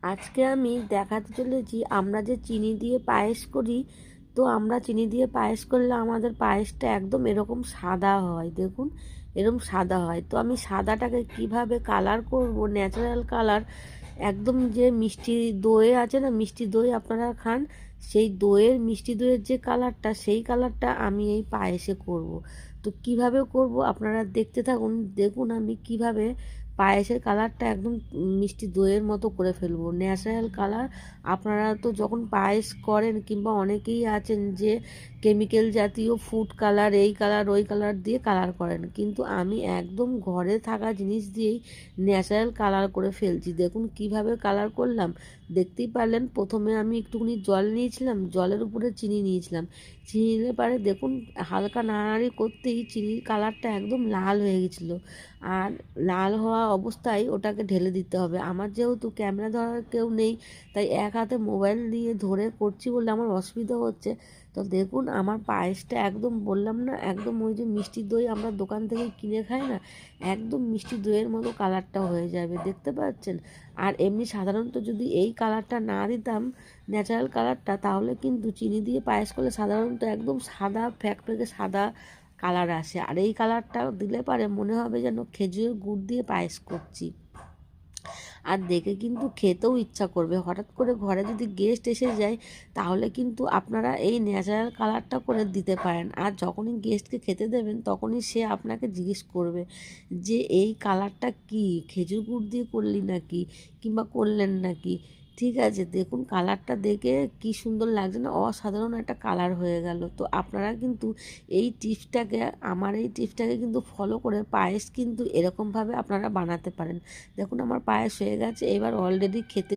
আজকে আমি দেখাতে চলেছি আমরা যে চিনি দিয়ে পায়েস করি। তো আমরা চিনি দিয়ে পায়েস করলে আমাদের পায়েসটা একদম এরকম সাদা হয়, দেখুন এরকম সাদা হয়। তো আমি সাদাটাকে কিভাবে কালার করব, ন্যাচারাল কালার, একদম যে মিষ্টি দই আছে না, মিষ্টি দই আপনারা খান, সেই দইয়ের মিষ্টি দইয়ের যে কালারটা, সেই কালারটা আমি এই পায়েসে করব। তো কিভাবে করব আপনারা দেখতে থাকুন, দেখুন আমি কিভাবে পায়েসের কালারটা একদম মিষ্টি দইয়ের মতো করে ফেলবো, ন্যাচারাল কালার। আপনারা তো যখন পায়েস করেন, কিংবা অনেকেই আছেন যে কেমিক্যাল জাতীয় ফুড কালার, এই কালার ওই কালার দিয়ে কালার করেন, কিন্তু আমি একদম ঘরে থাকা জিনিস দিয়েই ন্যাচারাল কালার করে ফেলছি। দেখুন কিভাবে কালার করলাম, দেখতেই পারলেন। প্রথমে আমি একটুখানি জল নিয়েছিলাম, জলের উপরে চিনি নিয়েছিলাম, চিনি নিলে পারে দেখুন হালকা নাড়ানাড়ি করতেই চিনির কালারটা একদম লাল হয়ে গেছিলো। আর লাল হওয়া অবস্থায় ওটাকে ঢেলে দিতে হবে। আমার যেহেতু ক্যামেরা ধরার কেউ নেই, তাই এক হাতে মোবাইল নিয়ে ধরে করছি বলে আমার অসুবিধা হচ্ছে। তো দেখুন আমার পায়েসটা একদম, বললাম না, একদম ওই যে মিষ্টি দই আমরা দোকান থেকে কিনে খাই না, একদম মিষ্টি দইয়ের মতো কালারটা হয়ে যাবে, দেখতে পাচ্ছেন। আর এমনি সাধারণত যদি এই কালারটা না দিতাম, ন্যাচারাল কালারটা, তাহলে কিন্তু চিনি দিয়ে পায়েস করলে সাধারণত একদম সাদা ফ্যাকফ্যাকে সাদা কালার আসে। আর এই কালারটা দিলে পারে মনে হবে যেন খেজুরের গুড় দিয়ে পায়েস করছি। আর দেখে কিন্তু খেতেও ইচ্ছা করবে। হঠাৎ করে ঘরে যদি গেস্ট এসে যায়, তাহলে কিন্তু আপনারা এই ন্যাচারাল কালারটা করে দিতে পারেন। আর যখনই গেস্টকে খেতে দেবেন, তখনই সে আপনাকে জিজ্ঞেস করবে যে এই কালারটা কি, খেজুর গুড় দিয়ে করলি নাকি, কিংবা করলেন নাকি। ঠিক আছে, দেখুন কালারটা দেখে কি সুন্দর লাগছে না, অসাধারণ একটা কালার হয়ে গেল। তো আপনারা কিন্তু এই টিপসটাকে, আমার এই টিপসটাকে কিন্তু ফলো করে পায়েস কিন্তু এরকমভাবে আপনারা বানাতে পারেন। দেখুন আমার পায়েস হয়ে গেছে, এবার অলরেডি খেতে